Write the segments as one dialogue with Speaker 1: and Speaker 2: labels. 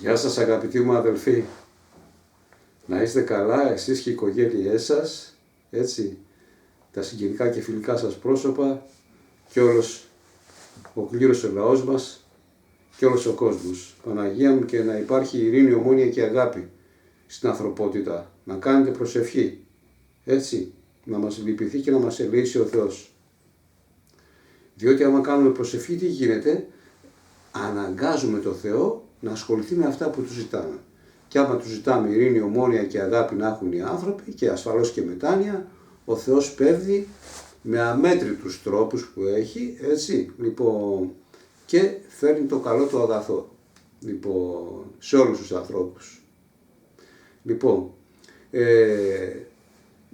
Speaker 1: Γεια σας αγαπητοί μου αδελφοί, να είστε καλά εσείς και οι οικογένειές σας, έτσι, τα συγγενικά και φιλικά σας πρόσωπα και όλος ο κλήρος ο λαός μας και όλος ο κόσμος. Παναγία μου, και να υπάρχει ειρήνη, ομόνοια και αγάπη στην ανθρωπότητα, να κάνετε προσευχή, έτσι, να μας λυπηθεί και να μας ελεήσει ο Θεός. Διότι άμα κάνουμε προσευχή, τι γίνεται? Αναγκάζουμε το Θεό να ασχοληθεί με αυτά που του ζητάμε. Και άμα του ζητάμε ειρήνη, ομόνοια και αγάπη να έχουν οι άνθρωποι και ασφαλώς και μετάνοια, ο Θεός πέφτει με αμέτρητους τρόπους που έχει, έτσι, λοιπόν, και φέρνει το καλό το αγαθό, λοιπόν, σε όλους τους ανθρώπους. Λοιπόν,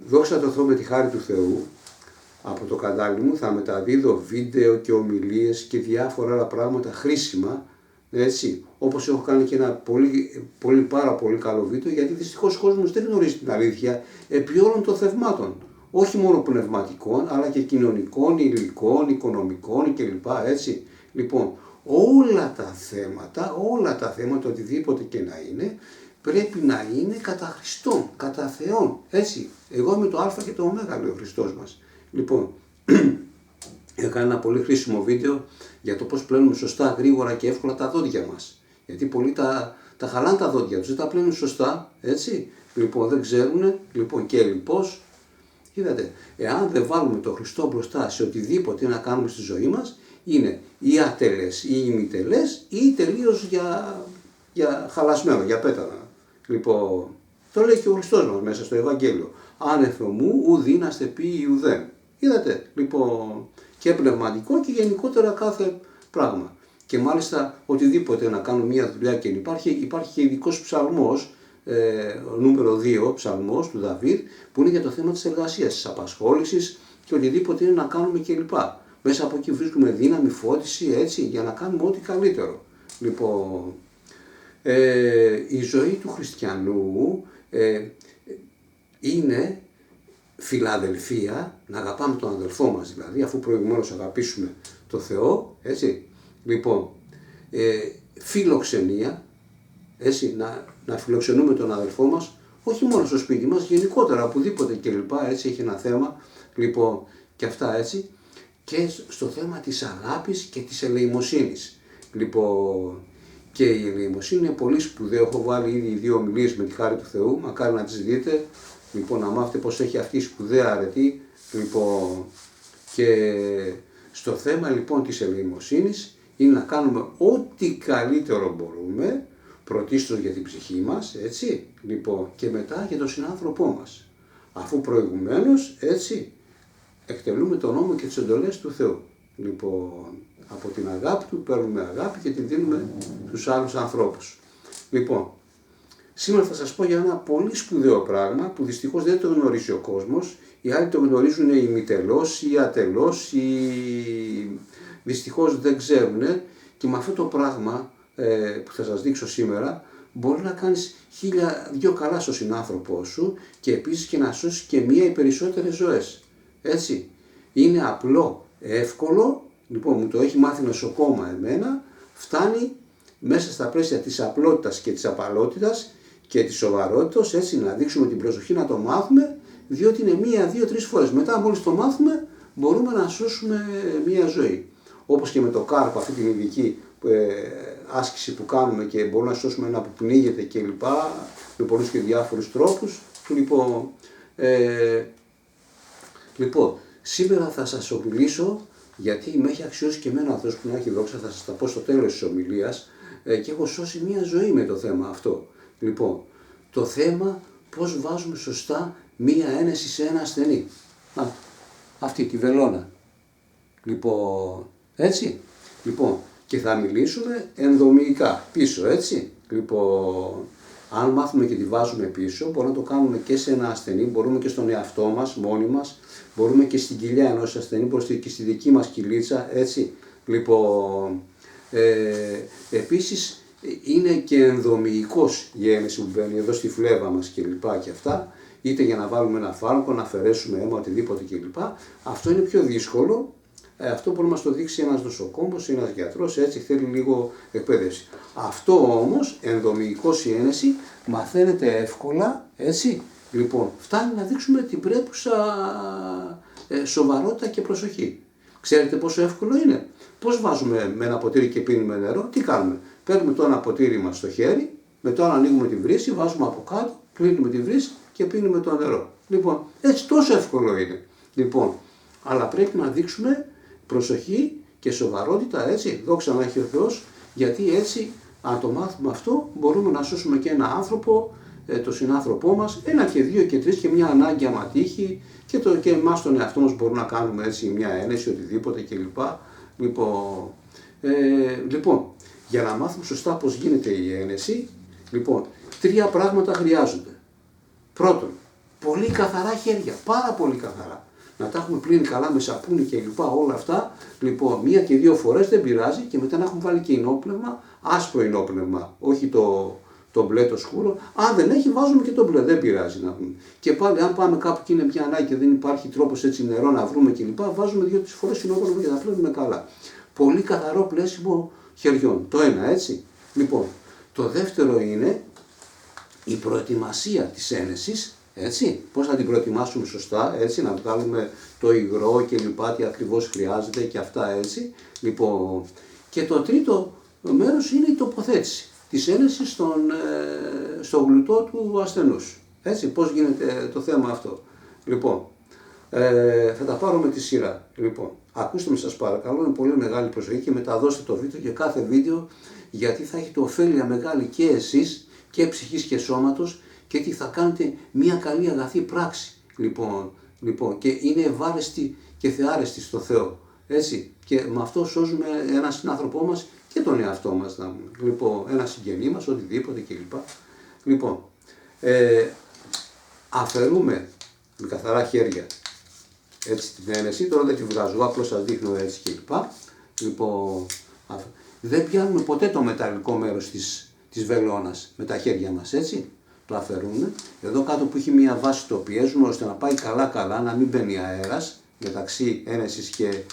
Speaker 1: δόξα τω Θεώ, με τη χάρη του Θεού, από το κανάλι μου θα μεταδίδω βίντεο και ομιλίες και διάφορα άλλα πράγματα χρήσιμα, έτσι, όπως έχω κάνει και ένα πάρα πολύ καλό βίντεο, γιατί δυστυχώς ο κόσμος δεν γνωρίζει την αλήθεια επί όλων των θεμάτων, όχι μόνο πνευματικών, αλλά και κοινωνικών, υλικών, οικονομικών κλπ. Έτσι. Λοιπόν, όλα τα θέματα, οτιδήποτε και να είναι, πρέπει να είναι κατά Χριστόν, κατά Θεόν, έτσι. Εγώ είμαι το Α και το Ω, λέει ο Χριστός μας. Λοιπόν, έκανα ένα πολύ χρήσιμο βίντεο για το πώς πλένουμε σωστά, γρήγορα και εύκολα τα δόντια μας. Γιατί πολλοί τα χαλάνε τα δόντια τους, δεν τα πλένουν σωστά, έτσι. Λοιπόν, δεν ξέρουν, λοιπόν, και λοιπόν, είδατε, εάν δεν βάλουμε τον Χριστό μπροστά σε οτιδήποτε να κάνουμε στη ζωή μας, είναι ή ατελές ή ημιτελές ή τελείως για χαλασμένο, για πέτανα. Λοιπόν, το λέει και ο Χριστός μας μέσα στο Ευαγγέλιο. Άνευ μου ουδήναστε πει ουδέν. Είδατε, λοιπόν, και πνευματικό και γενικότερα κάθε πράγμα. Και μάλιστα οτιδήποτε να κάνουμε μια δουλειά και υπάρχει και ειδικός ψαλμός, νούμερο 2 ψαλμός του Δαβίδ, που είναι για το θέμα της εργασίας, της απασχόλησης και οτιδήποτε είναι να κάνουμε κλπ. Μέσα από εκεί βρίσκουμε δύναμη, φώτιση, έτσι, για να κάνουμε ό,τι καλύτερο. Λοιπόν, η ζωή του χριστιανού είναι φιλαδελφία, να αγαπάμε τον αδελφό μας δηλαδή, αφού προηγουμένως αγαπήσουμε το Θεό, έτσι. Λοιπόν, φιλοξενία, έτσι, να φιλοξενούμε τον αδελφό μας, όχι μόνο στο σπίτι μας, γενικότερα, οπουδήποτε κλπ, έτσι, έχει ένα θέμα, λοιπόν, και αυτά, έτσι, και στο θέμα της αγάπης και της ελεημοσύνης. Λοιπόν, και η ελεημοσύνη είναι πολύ σπουδαίο, έχω βάλει ήδη 2 ομιλίες με τη χάρη του Θεού, μακάρι να τις δείτε, λοιπόν, να μάθετε πως έχει αυτή η σπουδαία αρετή, λοιπόν, και στο θέμα λοιπόν της ελεημοσύνης είναι να κάνουμε ό,τι καλύτερο μπορούμε, πρωτίστως για την ψυχή μας, έτσι, λοιπόν, και μετά για τον συνάνθρωπό μας, αφού προηγουμένως, έτσι, εκτελούμε τον νόμο και τις εντολές του Θεού. Λοιπόν, από την αγάπη του παίρνουμε αγάπη και την δίνουμε στους άλλους ανθρώπους. Λοιπόν, σήμερα θα σας πω για ένα πολύ σπουδαίο πράγμα που δυστυχώς δεν το γνωρίζει ο κόσμος. Οι άλλοι το γνωρίζουν ημιτελώς ή ατελώς ή δυστυχώς δεν ξέρουν, και με αυτό το πράγμα που θα σας δείξω σήμερα μπορεί να κάνεις 1002 καλά στον συνάνθρωπό σου και επίσης και να σώσεις και μία ή περισσότερες ζωές. Έτσι, είναι απλό, εύκολο, λοιπόν, μου το έχει μάθει νοσοκόμα εμένα, φτάνει μέσα στα πλαίσια της απλότητας και της απαλότητας και της σοβαρότητας, έτσι, να δείξουμε την προσοχή, να το μάθουμε, διότι είναι 1, 2, 3 φορές. Μετά μόλις το μάθουμε μπορούμε να σώσουμε μία ζωή. Όπως και με το κάρπο, αυτή την ειδική άσκηση που κάνουμε και μπορούμε να σώσουμε ένα που πνίγεται κλπ. Με πολλούς και διάφορους τρόπους. Λοιπόν, σήμερα θα σας ομιλήσω, γιατί με έχει αξιώσει και εμένα αυτός που να έχει δόξα, θα σας τα πω στο τέλος της ομιλίας, και έχω σώσει μία ζωή με το θέμα αυτό. Λοιπόν, το θέμα πώς βάζουμε σωστά μία ένεση σε ένα ασθενή. Αυτή τη βελόνα. Λοιπόν, έτσι. Λοιπόν, και θα μιλήσουμε ενδομηϊκά, πίσω, έτσι. Λοιπόν, αν μάθουμε και τη βάζουμε πίσω, μπορούμε να το κάνουμε και σε ένα ασθενή, μπορούμε και στον εαυτό μας, μόνοι μας, μπορούμε και στην κοιλιά ενός ασθενή, μπορούμε και στη δική μας κοιλίτσα, έτσι. Λοιπόν, επίσης είναι και ενδομηϊκός η ένεση που μπαίνει εδώ στη φλέβα μας κλπ. Και αυτά, είτε για να βάλουμε ένα φάρμακο, να αφαιρέσουμε αίμα, οτιδήποτε κλπ. Αυτό είναι πιο δύσκολο, Αυτό μπορεί να μας το δείξει ένας νοσοκόμος, ένας γιατρός, έτσι θέλει λίγο εκπαίδευση. Αυτό όμως, ενδομηϊκώς η ένεση, μαθαίνεται εύκολα, έτσι. Λοιπόν, φτάνει να δείξουμε την πρέπουσα σοβαρότητα και προσοχή. Ξέρετε πόσο εύκολο είναι? Πώς βάζουμε με ένα ποτήρι και πίνουμε νερό, τι κάνουμε? Παίρνουμε το ένα ποτήρι μας στο χέρι, μετά ανοίγουμε τη βρύση, βάζουμε από κάτω, κλείνουμε τη βρύση και πίνουμε το νερό. Λοιπόν, έτσι τόσο εύκολο είναι. Λοιπόν, αλλά πρέπει να δείξουμε προσοχή και σοβαρότητα, έτσι, δόξα να έχει ο Θεός, γιατί έτσι, αν το μάθουμε αυτό, μπορούμε να σώσουμε και ένα άνθρωπο, τον συνάνθρωπό μας, ένα και δύο και τρεις και μια ανάγκη άμα τύχει, και εμάς τον εαυτό μας μπορούμε να κάνουμε έτσι μια ένεση, οτιδήποτε κλπ. Λοιπόν, για να μάθουμε σωστά πώς γίνεται η ένεση, λοιπόν, 3 πράγματα χρειάζονται. Πρώτον, πολύ καθαρά χέρια, πάρα πολύ καθαρά. Να τα έχουμε πλύνει καλά με σαπούνι και λοιπά, όλα αυτά. Λοιπόν, 1 και 2 φορές δεν πειράζει, και μετά να έχουμε βάλει και ενόπνευμα, άσπρο ενόπνευμα, όχι το μπλε το σκούρο. Αν δεν έχει, βάζουμε και το μπλε, δεν πειράζει να πούμε. Και πάλι, αν πάμε κάπου και είναι μια ανάγκη και δεν υπάρχει τρόπος έτσι νερό να βρούμε κλπ., βάζουμε 2-3 φορές ενόπνευμα και τα πλένουμε καλά. Πολύ καθαρό πλέσιμο χεριών. Το ένα, έτσι. Λοιπόν, το δεύτερο είναι η προετοιμασία της ένεσης. Έτσι, πώς θα την προετοιμάσουμε σωστά, έτσι, να βγάλουμε το υγρό και λοιπά, τι ακριβώς χρειάζεται και αυτά, έτσι. Λοιπόν, και το τρίτο μέρος είναι η τοποθέτηση της ένεσης στο γλουτό του ασθενούς. Έτσι, πώς γίνεται το θέμα αυτό. Λοιπόν, θα τα πάρω με τη σειρά. Λοιπόν, ακούστε με σας παρακαλώ με πολύ μεγάλη προσοχή και μεταδώστε το βίντεο και κάθε βίντεο, γιατί θα έχετε ωφέλεια μεγάλη και εσείς και ψυχής και σώματος, και τι θα κάνετε μια καλή αγαθή πράξη. Λοιπόν, και είναι ευάρεστη και θεάρεστη στο Θεό. Έτσι, και με αυτό σώζουμε έναν συνάνθρωπό μας και τον εαυτό μας. Λοιπόν, ένα συγγενή μας, οτιδήποτε κλπ. Λοιπόν, αφαιρούμε με καθαρά χέρια έτσι την ένεση, τώρα δεν τη βγάζω, απλώς σας δείχνω έτσι κλπ. Λοιπόν, δεν πιάνουμε ποτέ το μεταλλικό μέρος της βελόνας με τα χέρια μας, έτσι. Το αφαιρούμε. Εδώ κάτω που έχει μια βάση το πιέζουμε ώστε να πάει καλά, να μην μπαίνει αέρας μεταξύ ένεσης και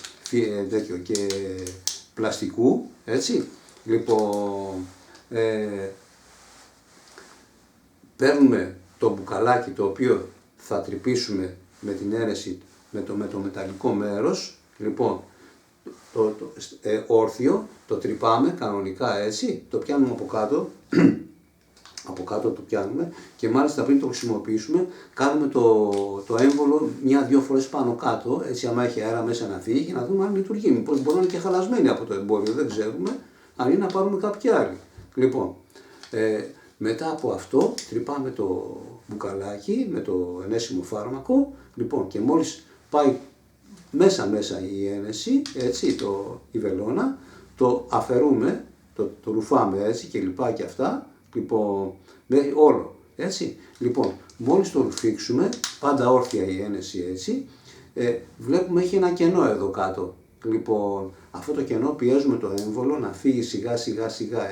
Speaker 1: πλαστικού, έτσι. Λοιπόν, παίρνουμε το μπουκαλάκι το οποίο θα τρυπήσουμε με την ένεση με το μεταλλικό μέρος, λοιπόν, όρθιο, το τρυπάμε κανονικά, έτσι, το πιάνουμε από κάτω το πιάνουμε, και μάλιστα πριν το χρησιμοποιήσουμε κάνουμε το έμβολο 1-2 φορές πάνω κάτω, έτσι, άμα έχει αέρα μέσα να φύγει, και να δούμε αν λειτουργεί. Μήπως μπορεί να είναι και χαλασμένη από το εμπόριο, δεν ξέρουμε, αν είναι να πάρουμε κάποια άλλη. Λοιπόν, μετά από αυτό τρυπάμε το μπουκαλάκι με το ενέσιμο φάρμακο, λοιπόν, και μόλις πάει μέσα η ένεση, έτσι, η βελόνα, το αφαιρούμε, το ρουφάμε έτσι και λοιπά και αυτά, λοιπόν, όλο, έτσι. Λοιπόν, μόλις το ρουφήξουμε, πάντα όρθια η ένεση, έτσι, βλέπουμε έχει ένα κενό εδώ κάτω. Λοιπόν, αυτό το κενό πιέζουμε το έμβολο να φύγει σιγά,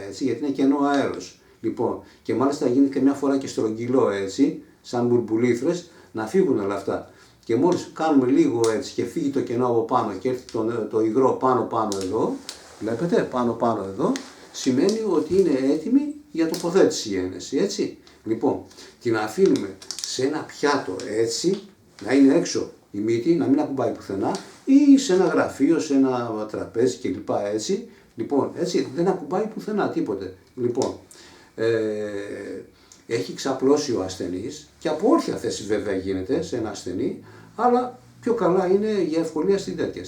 Speaker 1: έτσι, γιατί είναι κενό αέρος. Λοιπόν, και μάλιστα γίνεται και μια φορά και στρογγυλό, έτσι, σαν μπουρμπουλήθρες, να φύγουν όλα αυτά. Και μόλις κάνουμε λίγο έτσι και φύγει το κενό από πάνω και έρθει το υγρό πάνω εδώ, βλέπετε, πάνω εδώ, σημαίνει ότι είναι έτοιμη για τοποθέτηση η ένεση, έτσι. Λοιπόν, την αφήνουμε σε ένα πιάτο, έτσι, να είναι έξω η μύτη, να μην ακουμπάει πουθενά, ή σε ένα γραφείο, σε ένα τραπέζι κλπ, έτσι. Λοιπόν, έτσι, δεν ακουμπάει πουθενά τίποτε. Λοιπόν, έχει ξαπλώσει ο ασθενής, και από όρθια θέση βέβαια γίνεται σε ένα ασθενή, αλλά πιο καλά είναι για ευκολία στην τέτοια.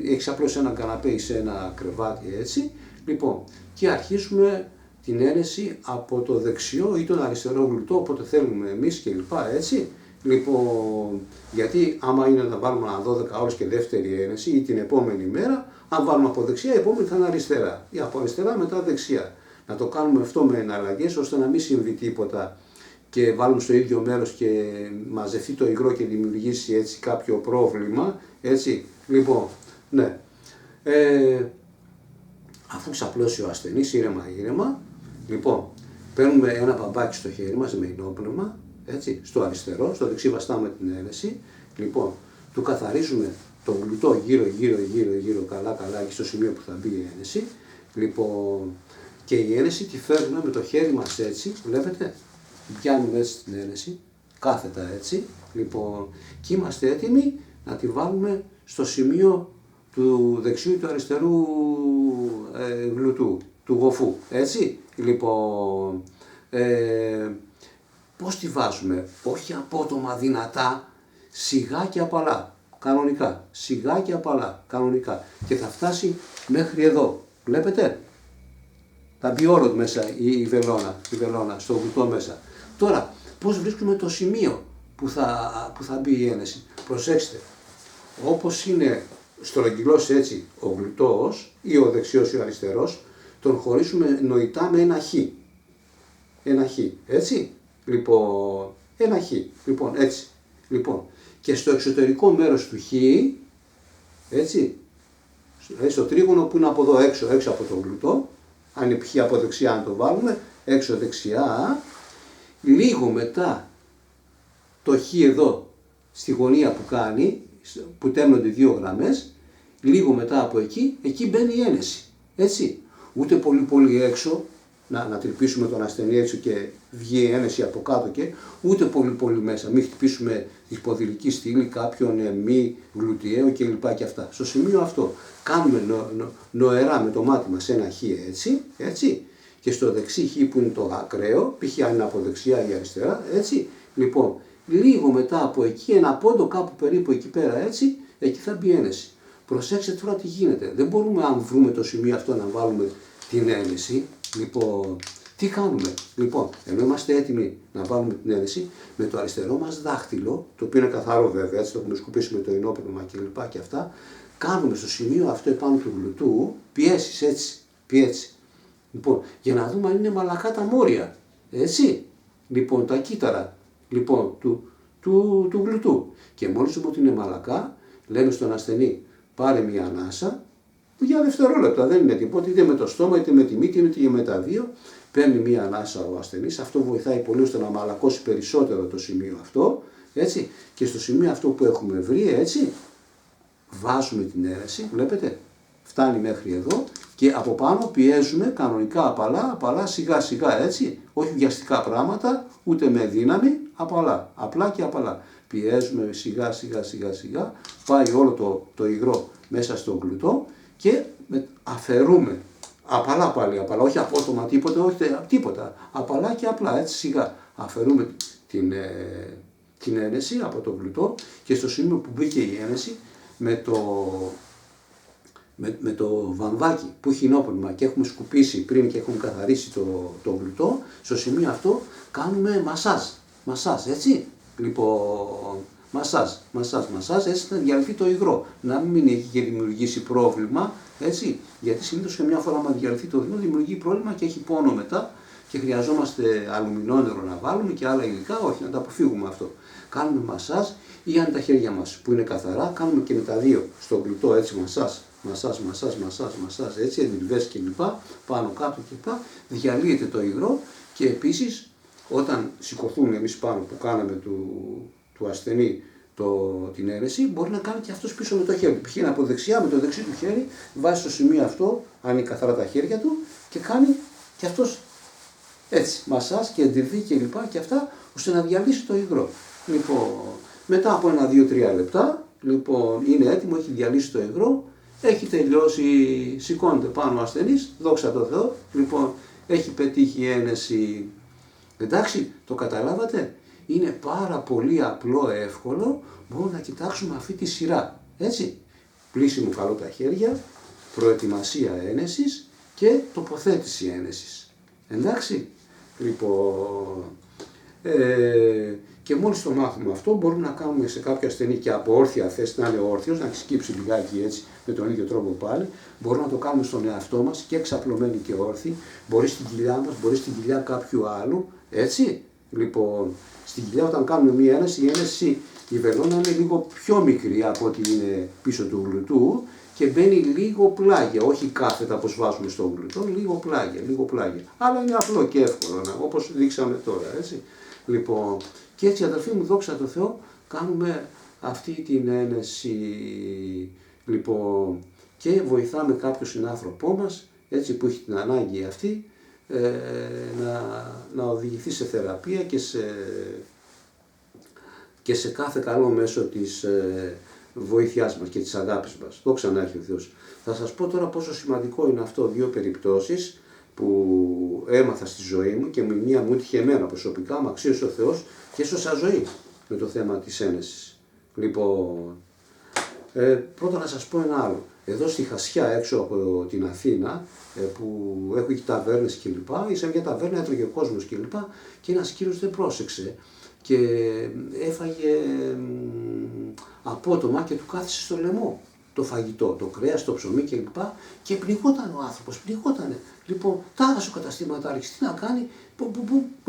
Speaker 1: Έχει ξαπλώσει ένα καναπέ ή σε ένα κρεβάτι, έτσι. Λοιπόν, και αρχίζουμε την ένεση από το δεξιό ή τον αριστερό γλουτό, όποτε θέλουμε εμείς κλπ, έτσι. Λοιπόν, γιατί άμα είναι να βάλουμε ένα 12 ώρες και δεύτερη ένεση ή την επόμενη μέρα, αν βάλουμε από δεξιά, η επόμενη θα είναι αριστερά, ή από αριστερά μετά δεξιά. Να το κάνουμε αυτό με εναλλαγές, ώστε να μην συμβεί τίποτα και βάλουμε στο ίδιο μέρος και μαζευτεί το υγρό και δημιουργήσει έτσι κάποιο πρόβλημα, έτσι. Λοιπόν, ναι. Αφού ξαπλώσει ο ασθενής ήρεμα, λοιπόν, παίρνουμε ένα μπαμπάκι στο χέρι μας με ενόπνευμα, έτσι, στο αριστερό, στο δεξί βαστάμε την ένεση, λοιπόν, του καθαρίζουμε το γλουτό γύρω καλά και στο σημείο που θα μπει η ένεση. Λοιπόν, και η ένεση τη φέρνουμε με το χέρι μας έτσι, βλέπετε, πιάνουμε έτσι την ένεση, κάθετα έτσι, λοιπόν, και είμαστε έτοιμοι να τη βάλουμε στο σημείο του δεξιού ή του αριστερού γλουτού, του γοφού, έτσι. Λοιπόν, πώς τη βάζουμε, όχι απότομα δυνατά, σιγά και απαλά, κανονικά, σιγά και απαλά, κανονικά, και θα φτάσει μέχρι εδώ, βλέπετε. Θα μπει όρο μέσα η βελόνα, στο γλουτό μέσα. Τώρα, πώς βρίσκουμε το σημείο που θα μπει η ένεση. Προσέξτε, όπως είναι στρογγυλός έτσι ο γλουτός ή ο δεξιός ή ο αριστερός, τον χωρίσουμε νοητά με ένα χ. Ένα χ, έτσι. Λοιπόν, ένα χ, λοιπόν, έτσι. Λοιπόν, και στο εξωτερικό μέρος του χ, έτσι, στο τρίγωνο που είναι από εδώ έξω από το γλουτό, αν είναι π από δεξιά αν το βάλουμε, έξω δεξιά, λίγο μετά το χ εδώ, στη γωνία που κάνει, που τέμνονται δύο γραμμές, λίγο μετά από εκεί μπαίνει η ένεση, έτσι. Ούτε πολύ έξω, να τρυπήσουμε τον ασθενή έξω και βγει η ένεση από κάτω ούτε πολύ μέσα, μην χτυπήσουμε τη σπονδυλική στήλη κάποιον μη γλουτιαίο κλπ. Και αυτά. Στο σημείο αυτό κάνουμε νοερά με το μάτι μας ένα χ έτσι, και στο δεξί χ που είναι το ακραίο, π.χ. αν είναι από δεξιά ή αριστερά, έτσι, λοιπόν, λίγο μετά από εκεί, ένα πόντο κάπου περίπου εκεί πέρα έτσι, εκεί θα μπει η ένεση. Προσέξτε τώρα τι γίνεται, δεν μπορούμε αν βρούμε το σημείο αυτό να βάλουμε την ένεση. Λοιπόν, τι κάνουμε, λοιπόν, ενώ είμαστε έτοιμοι να βάλουμε την ένεση, με το αριστερό μας δάχτυλο, το οποίο είναι καθαρό βέβαια, έτσι το έχουμε σκουπίσει με το ενόπνευμα και αυτά, κάνουμε στο σημείο αυτό επάνω του γλουτού πιέσεις έτσι. Λοιπόν, για να δούμε αν είναι μαλακά τα μόρια, έτσι, λοιπόν, τα κύτταρα, λοιπόν, του γλουτού. Και μόλις δούμε ότι είναι μαλακά, λέμε στον ασθενή, πάρε μια ανάσα, για δευτερόλεπτα, δεν είναι τίποτα, είτε με το στόμα, είτε με τη μύτη, είτε με τα δύο. Παίρνει μία ανάσα ο ασθενής, αυτό βοηθάει πολύ ώστε να μαλακώσει περισσότερο το σημείο αυτό, έτσι, και στο σημείο αυτό που έχουμε βρει, έτσι, βάζουμε την ένεση, βλέπετε, φτάνει μέχρι εδώ και από πάνω πιέζουμε κανονικά απαλά, σιγά, έτσι, όχι βιαστικά πράγματα, ούτε με δύναμη, απαλά, απλά και απαλά. Πιέζουμε σιγά, πάει όλο το υγρό μέσα στο γλουτό και αφαιρούμε. Απαλά πάλι, όχι απότομα τίποτα, απαλά και απλά, έτσι σιγά. Αφαιρούμε την ένεση από το γλουτό και στο σημείο που μπήκε η ένεση με το βαμβάκι που έχει νόπνευμα και έχουμε σκουπίσει πριν και έχουμε καθαρίσει το γλουτό, στο σημείο αυτό κάνουμε μασάζ, έτσι. Λοιπόν, μασάζ, έτσι να διαλυθεί το υγρό, να μην έχει και δημιουργήσει πρόβλημα, έτσι, γιατί συνήθως και μια φορά άμα διαλυθεί το υγρό δημιουργεί πρόβλημα και έχει πόνο μετά και χρειαζόμαστε αλουμινόνερο να βάλουμε και άλλα υλικά, όχι, να τα αποφύγουμε αυτό. Κάνουμε μασάζ ή αν τα χέρια μας που είναι καθαρά, κάνουμε και με τα δύο στο γλουτό, έτσι, μασάζ, έτσι, εντυλβές και λοιπά, πάνω κάτω και λοιπά, διαλύεται το υγρό και επίσης όταν σηκωθούμε εμείς πάνω που κάναμε του ασθενή την ένεση, μπορεί να κάνει και αυτός πίσω με το χέρι. Π.χ. από δεξιά με το δεξί του χέρι, βάζει στο σημείο αυτό, αν είναι καθαρά τα χέρια του και κάνει και αυτός έτσι, μασάζ και εντυλβή και λοιπά και αυτά, ώστε να διαλύσει το υγρό. Λοιπόν, μετά από 1-2-3 λεπτά, λοιπόν, είναι έτοιμο, έχει διαλύσει το υγρό, έχει τελειώσει, σηκώνεται πάνω ο ασθενής, δόξα τω Θεώ, λοιπόν, έχει πετύχει η ένεση. Εντάξει, το καταλάβατε, είναι πάρα πολύ απλό, εύκολο, μπορούμε να κοιτάξουμε αυτή τη σειρά, έτσι. Πλύσιμο καλό τα χέρια, προετοιμασία ένεσης και τοποθέτηση ένεσης. Εντάξει, λοιπόν, και μόλις το μάθουμε αυτό μπορούμε να κάνουμε σε κάποιο ασθενή και από όρθια θέση να είναι όρθιος, να σκύψει λιγάκι έτσι με τον ίδιο τρόπο πάλι. Μπορούμε να το κάνουμε στον εαυτό μας και εξαπλωμένοι και όρθιοι, μπορεί στην κοιλιά μας, μπορεί στην κοιλιά κάποιου άλλου, έτσι. Λοιπόν, στην κοιλιά όταν κάνουμε μία ένεση, η βελόνα είναι λίγο πιο μικρή από ό,τι είναι πίσω του γλουτού και μπαίνει λίγο πλάγια, όχι κάθετα όπως βάζουμε στο γλουτό, λίγο πλάγια. Αλλά είναι απλό και εύκολο, όπως δείξαμε τώρα, έτσι. Λοιπόν, και έτσι αδελφοί μου, δόξα τω Θεώ, κάνουμε αυτή την ένεση. Λοιπόν, και βοηθάμε κάποιο συνάνθρωπό μας, έτσι, που έχει την ανάγκη αυτή, να οδηγηθεί σε θεραπεία και σε κάθε καλό μέσο της βοήθειάς μας και της αγάπης μας. Δόξα να έχει ο Θεός. Θα σας πω τώρα πόσο σημαντικό είναι αυτό, δύο περιπτώσεις που έμαθα στη ζωή μου και με μία μου έτυχε εμένα προσωπικά, μ' αξίωσε ο Θεός και έσωσα ζωή με το θέμα της ένεσης. Λοιπόν, πρώτα να σας πω ένα άλλο. Εδώ στη Χασιά, έξω από την Αθήνα, που έχω και ταβέρνες κλπ. Είσαι μια ταβέρνα, έτρωγε ο κόσμος κλπ. Και ένας κύριος δεν πρόσεξε και έφαγε απότομα και του κάθισε στο λαιμό το φαγητό, το κρέας, το ψωμί κλπ. Και πνιγόταν ο άνθρωπος, πνιγότανε. Λοιπόν, τάρασε ο καταστηματάρχης, τι να κάνει,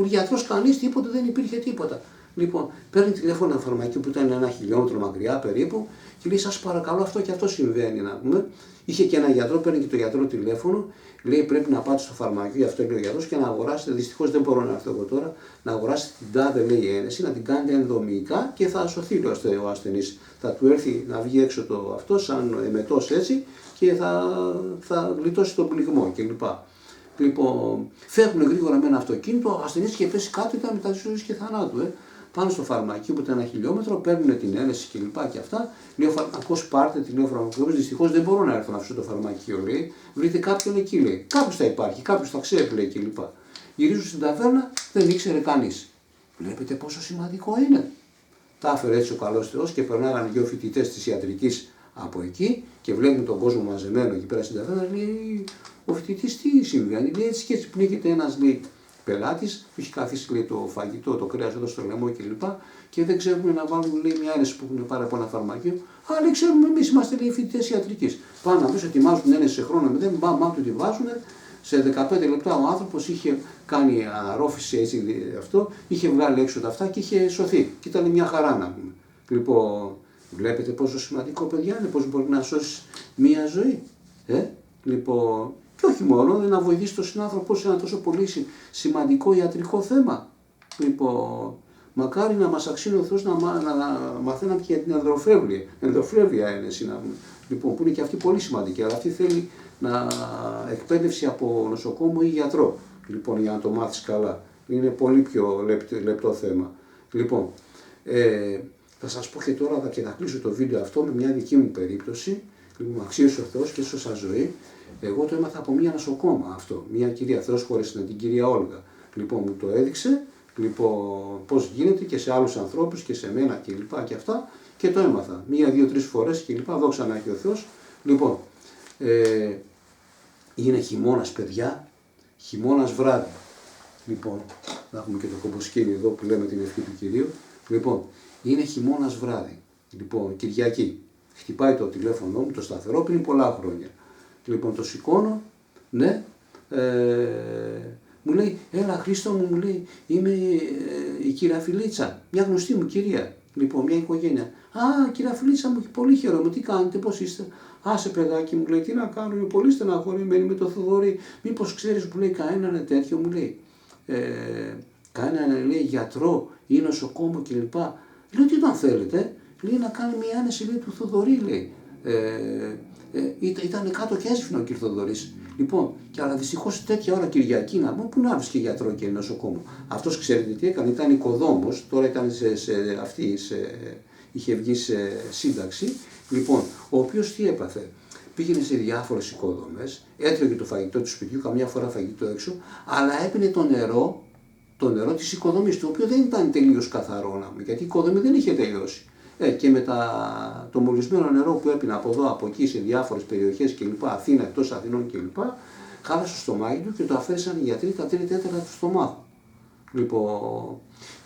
Speaker 1: γιατρός κανείς, τίποτα, δεν υπήρχε τίποτα. Λοιπόν, παίρνει τηλέφωνο ένα φαρμακείο που ήταν 1 χιλιόμετρο μακριά περίπου και λέει: σας παρακαλώ, αυτό και αυτό συμβαίνει, να πούμε. Είχε και ένα γιατρό, παίρνει και το γιατρό τηλέφωνο, λέει: πρέπει να πάτε στο φαρμακείο, αυτό λέει ο γιατρός, και να αγοράσετε. Δυστυχώς δεν μπορώ να έρθω εγώ τώρα, να αγοράσετε την τάδε, λέει, ένεση, να την κάνετε ενδομηϊκά και θα σωθεί ο ασθενής. Θα του έρθει να βγει έξω αυτό, σαν εμετός έτσι, και θα γλιτώσει τον πληγμό κλπ. Λοιπόν, φεύγουν γρήγορα με ένα αυτοκίνητο, ο ασθενής είχε πέσει κάτω, ήταν μεταξύ ζωής και θανάτου. Πάνε στο φαρμακείο που ήταν 1 χιλιόμετρο, παίρνουν την ένεση κλπ. Και αυτά. Λέει ο φαρμακός: πάρτε την, λέει ο φαρμακοποιός. Δυστυχώς δεν μπορώ να έρθω να αφήσω το φαρμακείο, λέει. Βρείτε κάποιον εκεί, λέει. Κάποιος θα υπάρχει, κάποιος θα ξέρει, λέει κλπ. Γυρίζουν στην ταβέρνα, δεν ήξερε κανείς. Βλέπετε πόσο σημαντικό είναι. Τα έφερε έτσι ο καλός Θεός και περνάγανε 2 φοιτητές της ιατρικής από εκεί και βλέπουν τον κόσμο μαζεμένο εκεί πέρα στην ταβέρνα. Λέει ο φοιτητής: τι συμβαίνει, λέει, έτσι και έτσι πνίγεται ένας, λέει, πελάτης που έχει καθίσει, λέει, το φαγητό, το κρέας εδώ στο λαιμό κλπ. Και δεν ξέρουμε να βάλουν, λέει, μια ένεση που έχουν πάρει από ένα φαρμακείο. Αλλά λέει, ξέρουμε εμείς, είμαστε, λέει, φοιτητές ιατρικής. Πάνε αμέσως, ετοιμάζουν την ένεση σε χρόνο μηδέν, μπαμ, του τη βάζουν. Σε 15 λεπτά ο άνθρωπος είχε κάνει αρρώφηση, έτσι, αυτό, είχε βγάλει έξω τα αυτά και είχε σωθεί. Και ήταν μια χαρά, να πούμε. Λοιπόν, βλέπετε πόσο σημαντικό, παιδιά, είναι, πώς μπορεί να σώσει μια ζωή. Λοιπόν, και όχι μόνο, να βοηθήσει τον συνάνθρωπο σε ένα τόσο πολύ σημαντικό ιατρικό θέμα. Λοιπόν, μακάρι να μας αξίζει ο Θεός να μαθαίναμε και για την ενδοφλέβεια ένεση, λοιπόν, που είναι και αυτή πολύ σημαντική, αλλά αυτή θέλει εκπαίδευση από νοσοκόμο ή γιατρό, λοιπόν, για να το μάθεις καλά. Είναι πολύ πιο λεπτό θέμα. Λοιπόν, θα σας πω και τώρα και θα κλείσω το βίντεο αυτό με μια δική μου περίπτωση. Λοιπόν, αξίωσε ο Θεός και έσωσα ζωή. Εγώ το έμαθα από μια νοσοκόμα αυτό. Μια κυρία, Θεός χωρίς την κυρία Όλγα. Λοιπόν, μου το έδειξε, λοιπόν, πώς γίνεται και σε άλλους ανθρώπους και σε μένα κλπ. Και αυτά, και το έμαθα. 1, 2, 3 φορές κλπ. Δόξα να έχει ο Θεός. Λοιπόν, είναι χειμώνας, παιδιά, χειμώνας βράδυ. Λοιπόν, να έχουμε και το κομποσκήνι εδώ που λέμε την ευχή του Κυρίου. Λοιπόν, είναι χειμώνας βράδυ. Λοιπόν, Κυριακή. Χτυπάει το τηλέφωνο μου, το σταθερό, πριν πολλά χρόνια. Λοιπόν, το σηκώνω, ναι, μου λέει: έλα Χρήστο μου, λέει, είμαι η κυρία Φιλίτσα, μια γνωστή μου κυρία, λοιπόν, μια οικογένεια. Α, κυρία Φιλίτσα μου, πολύ χαίρομαι, τι κάνετε, πώς είστε? Άσε παιδάκι, μου λέει, τι να κάνω, είμαι πολύ στεναχωρημένη με το Θοδωρή, μήπως ξέρεις, μου λέει, κανέναν τέτοιο, μου λέει, κανέναν, λέει, γιατρό ή νοσοκόμο κλπ. Λέω: τι τον θέλετε? Λέει: να κάνει μια άνεση, λέει, του Θοδωρή, λέει. Ήταν κάτω και έσφινε ο κ. Θοδωρής. Λοιπόν, και αλλά δυστυχώς τέτοια ώρα Κυριακή, να πούμε, που να βρίσκε γιατρό και νοσοκόμο. Αυτός ξέρετε τι έκανε, ήταν οικοδόμος, τώρα ήταν είχε βγει σε σύνταξη. Λοιπόν, ο οποίος τι έπαθε? Πήγαινε σε διάφορες οικοδομές, έτρωγε το φαγητό του σπιτιού, καμιά φορά φαγητό έξω, αλλά έπινε το νερό της οικοδομής, το οποίο δεν ήταν τελείως καθαρό, να πούμε, γιατί η οικοδομή δεν είχε τελειώσει. Και με το μολυσμένο νερό που έπινα από εδώ, από εκεί, σε διάφορες περιοχές κλπ. Αθήνα, εκτός Αθηνών κλπ. Χάλασε το στομάχι του και το αφαίρεσαν οι γιατροί τα 3/4 του στομάχου. Λοιπόν,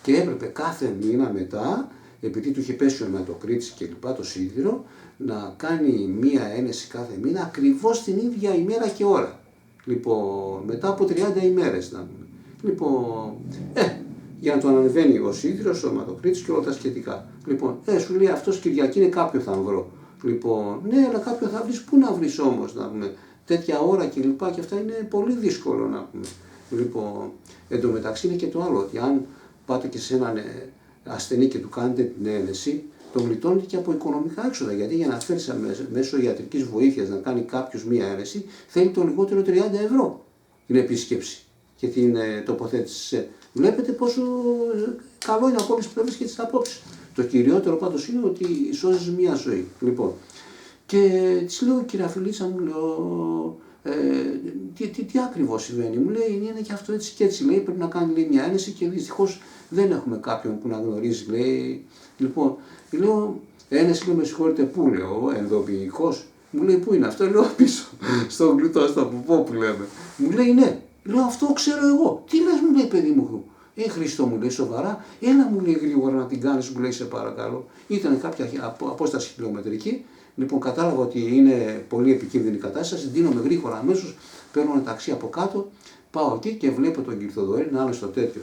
Speaker 1: και έπρεπε κάθε μήνα μετά, επειδή του είχε πέσει ο αιματοκρίτης κλπ. Το σίδηρο, να κάνει μία ένεση κάθε μήνα ακριβώς την ίδια ημέρα και ώρα. Λοιπόν, μετά από 30 ημέρες, να πούμε. Λοιπόν, για να το ανεβαίνει ο σίδηρος, ο αιματοκρίτης και όλα τα σχετικά. Λοιπόν, σου λέει αυτός Κυριακή είναι κάποιο θα βρω. Λοιπόν, ναι, αλλά κάποιο θα βρεις, πού να βρεις όμως, να πούμε, τέτοια ώρα και λοιπά, και αυτά είναι πολύ δύσκολο, να πούμε. Λοιπόν, εντωμεταξύ είναι και το άλλο, ότι αν πάτε και σε έναν ασθενή και του κάνετε την ένεση, το γλιτώνεται και από οικονομικά έξοδα. Γιατί για να φέρει μέσω ιατρικής βοήθειας να κάνει κάποιος μία ένεση, θέλει το λιγότερο 30 ευρώ την επίσκεψη και την τοποθέτηση. Βλέπετε πόσο καλό είναι από όλες τις πλευρές και τις απόψεις. Το κυριότερο πάντως είναι ότι σώζεις μία ζωή. Λοιπόν, και της λέω, κυρία Φιλίτσα, μου λέω, τι ακριβώς συμβαίνει. Μου λέει, είναι και αυτό έτσι και έτσι. Λέει, πρέπει να κάνει, λέει, μια ένεση και δυστυχώς δεν έχουμε κάποιον που να γνωρίζει. Λέει, λοιπόν, λέω, ένεση, λέω, με συγχωρείτε, πού, λέω, ενδοποιητικός. Μου λέει, πού είναι αυτό, λέω, πίσω, στον γλουτό, στο πουπό που λέμε. Μου λέει, ναι. Λέω, αυτό ξέρω εγώ. Τι λες, μου λέει, παιδί μου. Χριστό, μου λέει, σοβαρά, έλα, μου λέει, γρήγορα να την κάνεις, μου λέει, σε παρακαλώ. Ήταν κάποια απόσταση χιλιομετρική. Λοιπόν, κατάλαβα ότι είναι πολύ επικίνδυνη η κατάσταση. Δίνομαι γρήγορα αμέσως, παίρνω ένα ταξί από κάτω, πάω εκεί και βλέπω τον κύριο Θοδωρή να είναι στο τέτοιο,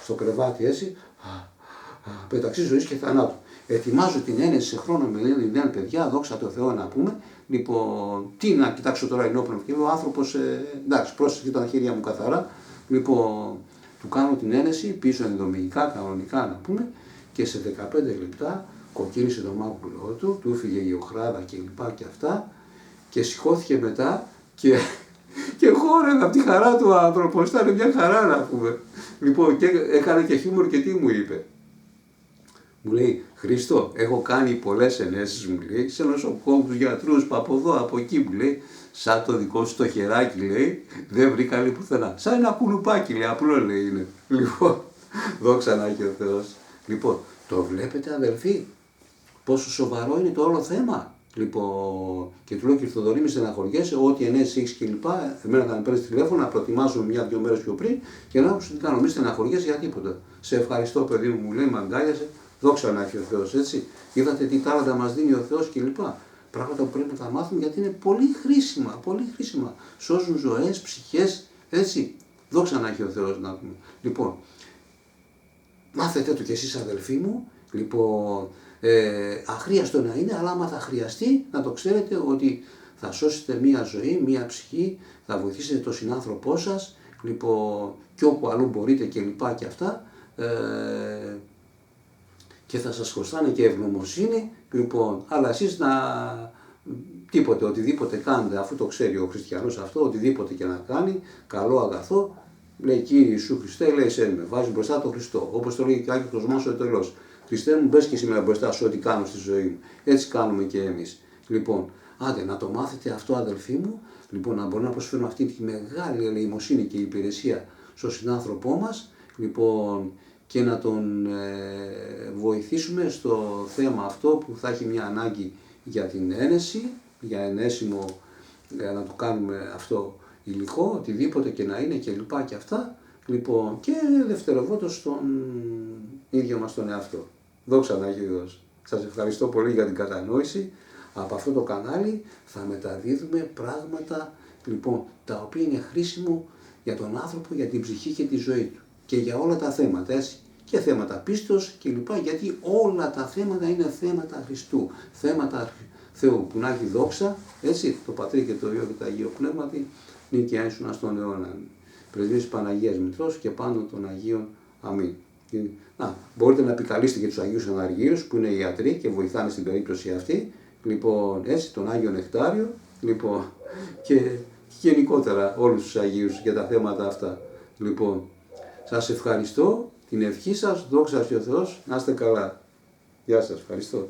Speaker 1: στο κρεβάτι έτσι, μεταξύ ζωής και θανάτου. Ετοιμάζω την ένεση σε χρόνο με λένε παιδιά, δόξα τω Θεώ να πούμε. Λοιπόν, τι να κοιτάξω τώρα ενώπιον και ο άνθρωπος, εντάξει, πρόσεχε τα χέρια μου καθαρά. Λοιπόν, του κάνω την ένεση πίσω ενδομηγικά, κανονικά να πούμε, και σε 15 λεπτά κοκκίνησε το μάγουλό του, του έφυγε η οχράδα και λοιπά και αυτά και σηκώθηκε μετά και χόρευε από τη χαρά του άνθρωπο, ήταν μια χαρά να πούμε. Λοιπόν, και έκανε και χιούμορ και τι μου είπε. Μου λέει, Χριστό, έχω κάνει πολλές ενέσεις, μου λέει, σε νοσοκόμους, γιατρούς, από εδώ, από εκεί, μου λέει, σαν το δικό σου το χεράκι, λέει, δεν βρήκα, λέει, πουθενά. Σαν ένα κουλουπάκι, λέει, απλό, λέει, είναι. Λοιπόν, δόξα να έχει ο Θεός. Λοιπόν, το βλέπετε, αδελφοί, πόσο σοβαρό είναι το όλο θέμα. Λοιπόν, και του λέω, κύριε Θοδωρή, μη στεναχωριέσαι, ό,τι ενέσεις έχεις κλπ. Εμένα θα με παίρνεις τηλέφωνο, να προετοιμάσουμε μια-δυο μέρες πιο πριν και να σου την κάνω. Μη στεναχωριέσαι για τίποτα. Σε ευχαριστώ, παιδί μου, μου λέει, μ' αγκάλιασε. Δόξα να έχει ο Θεός, έτσι. Είδατε τι τάλαντα μας δίνει ο Θεός κλπ. Πράγματα που πρέπει να τα μάθουμε γιατί είναι πολύ χρήσιμα, πολύ χρήσιμα. Σώζουν ζωές, ψυχές, έτσι. Δόξα να έχει ο Θεός να πούμε. Λοιπόν, μάθετε το κι εσείς, αδελφοί μου. Λοιπόν, αχρίαστο να είναι, αλλά άμα θα χρειαστεί, να το ξέρετε ότι θα σώσετε μία ζωή, μία ψυχή, θα βοηθήσετε τον συνάνθρωπό σας, λοιπόν, και όπου αλλού μπορείτε κλπ. Και αυτά. Και θα σας χρωστάνε και ευγνωμοσύνη, λοιπόν, αλλά εσείς να τίποτε, οτιδήποτε κάνετε, αφού το ξέρει ο χριστιανός αυτό, οτιδήποτε και να κάνει, καλό αγαθό, λέει Κύριε Ιησού Χριστέ, λέει σε με βάζει μπροστά τον Χριστό, όπως το λέει και ο Άγιος Κοσμάς ο Ετωλός. Χριστέ μου, μπες και σήμερα μπροστά σε ό,τι κάνω στη ζωή μου. Έτσι κάνουμε και εμείς. Λοιπόν, άντε να το μάθετε αυτό, αδελφοί μου, λοιπόν, να μπορούμε να προσφέρουμε αυτή τη μεγάλη ελεημοσύνη και υπηρεσία στον συνάνθρωπό μας, λοιπόν, και να τον βοηθήσουμε στο θέμα αυτό που θα έχει μια ανάγκη για την ένεση, για ενέσιμο, να του κάνουμε αυτό υλικό, οτιδήποτε και να είναι και λοιπά και αυτά, λοιπόν, και δευτερευόντως στον ίδιο μας τον εαυτό. Δόξα να έχει ο Θεός. Σας ευχαριστώ πολύ για την κατανόηση. Από αυτό το κανάλι θα μεταδίδουμε πράγματα, λοιπόν, τα οποία είναι χρήσιμο για τον άνθρωπο, για την ψυχή και τη ζωή του και για όλα τα θέματα, έτσι. Και θέματα πίστος και λοιπά, γιατί όλα τα θέματα είναι θέματα Χριστού, θέματα Θεού, που να έχει δόξα, έτσι, το Πατρί και το Υιό και το Αγίο Πνεύματι, νυν και άισουνα στον αιώνα. Πρεσβείες Παναγίας Μητρός και πάνω των Αγίων. Αμήν. Μπορείτε να επικαλείστε και τους Αγίους Αναργύρους που είναι ιατροί και βοηθάνε στην περίπτωση αυτή, λοιπόν, έτσι, τον Άγιο Νεκτάριο, λοιπόν, και γενικότερα όλους τους Αγίους για τα θέματα αυτά. Λοιπόν, σας ευχαριστώ. Την ευχή σας, δόξα τω Θεώ, να είστε καλά. Γεια σας, ευχαριστώ.